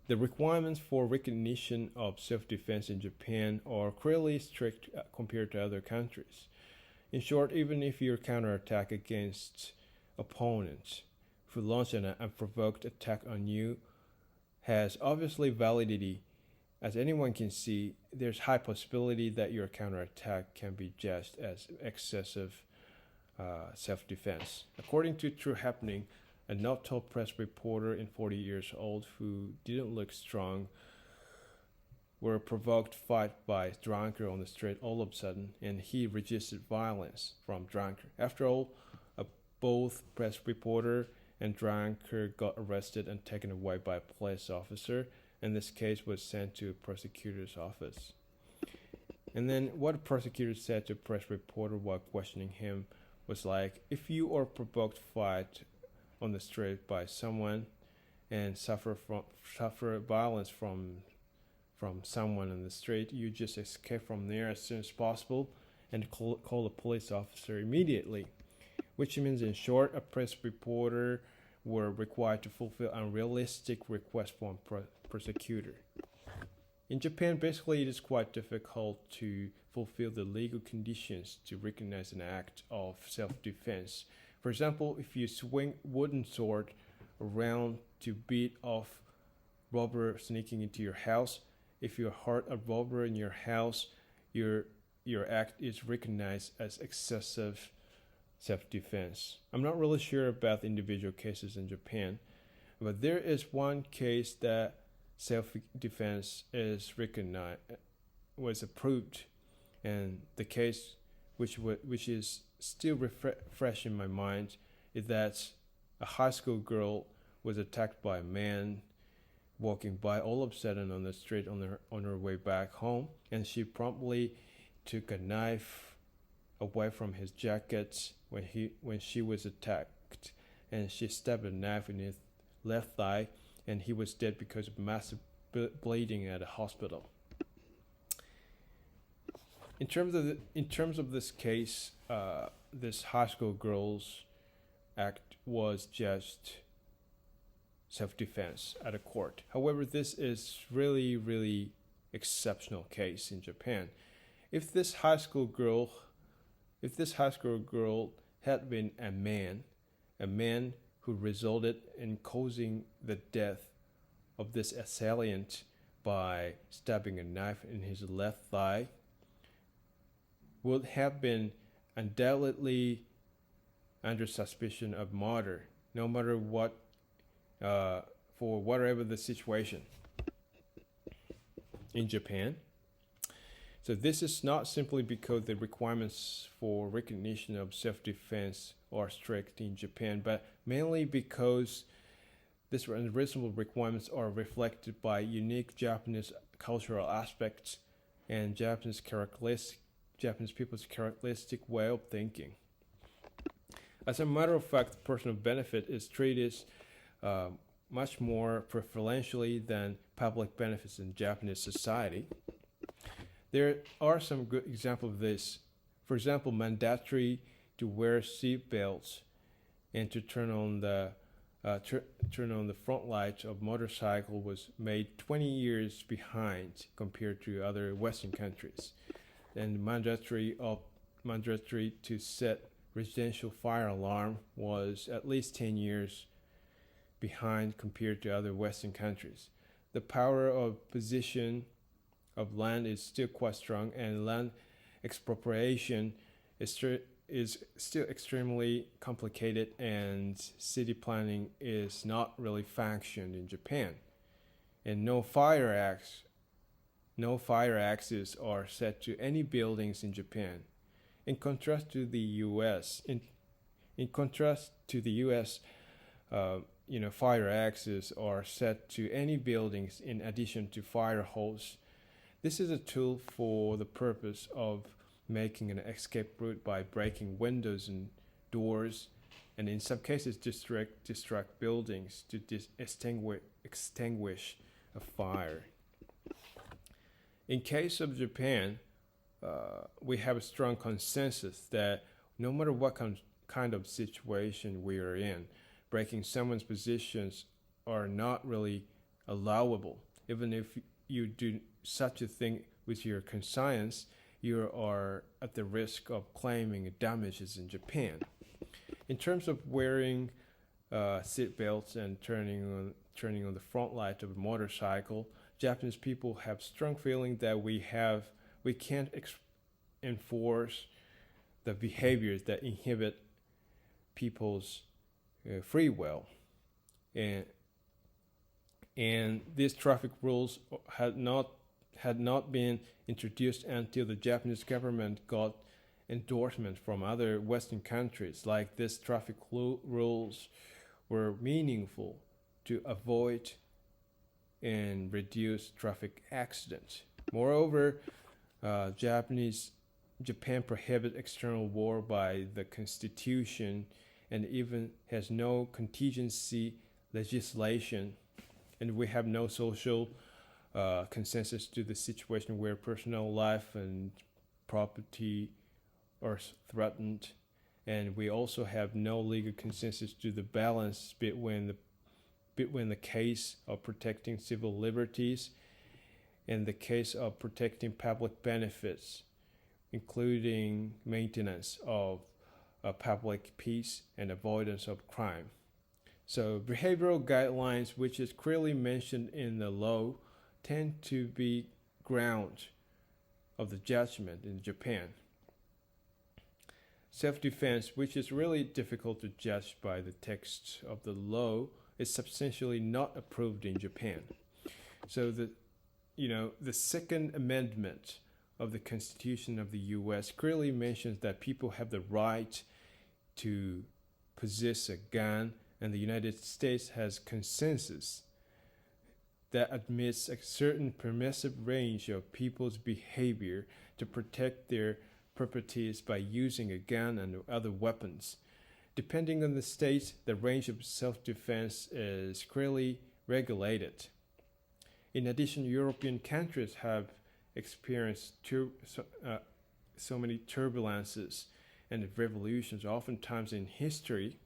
The requirements for recognition of self-defense in Japan are clearly strict compared to other countries. In short, even if you counterattack against opponents who launch an unprovoked attack on you has obviously validity. As anyone can see, there's high possibility that your counterattack can be judged as excessive self-defense. According to True Happening, a Noto Press reporter in 40 years old who didn't look strong were provoked fight by Drunker on the street all of a sudden, and he resisted violence from Drunker. After all, both press reporter and Drunker got arrested and taken away by a police officer, and this case was sent to a prosecutor's office. And then what the prosecutor said to a press reporter while questioning him was like, if you are provoked fight on the street by someone and suffer violence from someone on the street, you just escape from there as soon as possible and call a police officer immediately. Which means, in short, a press reporter were required to fulfill unrealistic requests from prosecutor. In Japan, basically, it is quite difficult to fulfill the legal conditions to recognize an act of self-defense. For example, if you swing wooden sword around to beat off robber sneaking into your house, if you hurt a robber in your house, your act is recognized as excessive self-defense. I'm not really sure about the individual cases in Japan, but there is one case that self-defense is recognized, was approved, and the case which is still fresh in my mind is that a high school girl was attacked by a man walking by all of a sudden on the street on her way back home, and she promptly took a knife away from his jacket when she was attacked, and she stabbed a knife in his left thigh, and he was dead because of massive bleeding at a hospital. In terms of this case, this high school girl's act was just self-defense at a court. However, this is really exceptional case in Japan. If this high school girl had been a man who resulted in causing the death of this assailant by stabbing a knife in his left thigh, would have been undoubtedly under suspicion of murder, no matter what, for whatever the situation in Japan. So this is not simply because the requirements for recognition of self-defense are strict in Japan, but mainly because these unreasonable requirements are reflected by unique Japanese cultural aspects and Japanese people's characteristic way of thinking. As a matter of fact, personal benefit is treated much more preferentially than public benefits in Japanese society. There are some good examples of this. For example, mandatory to wear seat belts and to turn on the front lights of motorcycle was made 20 years behind compared to other Western countries. And mandatory to set residential fire alarm was at least 10 years behind compared to other Western countries. The power of possession of land is still quite strong, and land expropriation is still extremely complicated, and city planning is not really functioned in Japan. And no fire axes are set to any buildings in Japan. In contrast to the U.S., fire axes are set to any buildings in addition to fire hose. This is a tool for the purpose of making an escape route by breaking windows and doors, and in some cases distract buildings to extinguish a fire. In case of Japan, we have a strong consensus that no matter what kind of situation we are in, breaking someone's positions are not really allowable. Even if you do such a thing with your conscience, you are at the risk of claiming damages in Japan. In terms of wearing seat belts and turning on the front light of a motorcycle, Japanese people have strong feeling that we can't enforce the behaviors that inhibit people's free will, and these traffic rules had not been introduced until the Japanese government got endorsement from other Western countries. Like these traffic rules were meaningful to avoid and reduce traffic accidents. Moreover, Japan prohibits external war by the constitution and even has no contingency legislation, and we have no social consensus to the situation where personal life and property are threatened, and we also have no legal consensus to the balance between the case of protecting civil liberties and the case of protecting public benefits, including maintenance of public peace and avoidance of crime. So behavioral guidelines, which is clearly mentioned in the law, tend to be ground of the judgment in Japan. Self-defense, which is really difficult to judge by the text of the law, is substantially not approved in Japan. So the Second Amendment of the Constitution of the U.S. clearly mentions that people have the right to possess a gun, and the United States has consensus that admits a certain permissive range of people's behavior to protect their properties by using a gun and other weapons. Depending on the state, the range of self-defense is clearly regulated. In addition, European countries have experienced so many turbulences and revolutions, oftentimes in history.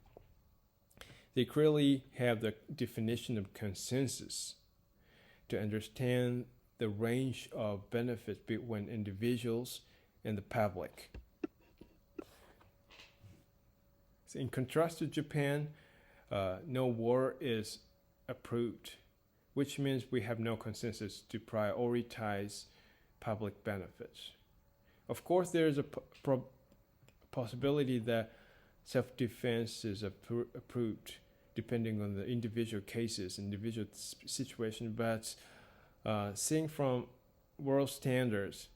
They clearly have the definition of consensus to understand the range of benefits between individuals and the public. So in contrast to Japan, no war is approved, which means we have no consensus to prioritize public benefits. Of course, there is a possibility that self-defense is approved depending on the individual cases, individual situation, but seeing from world standards,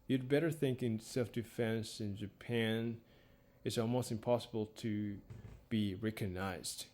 you'd better think in self-defense in Japan is almost impossible to be recognized.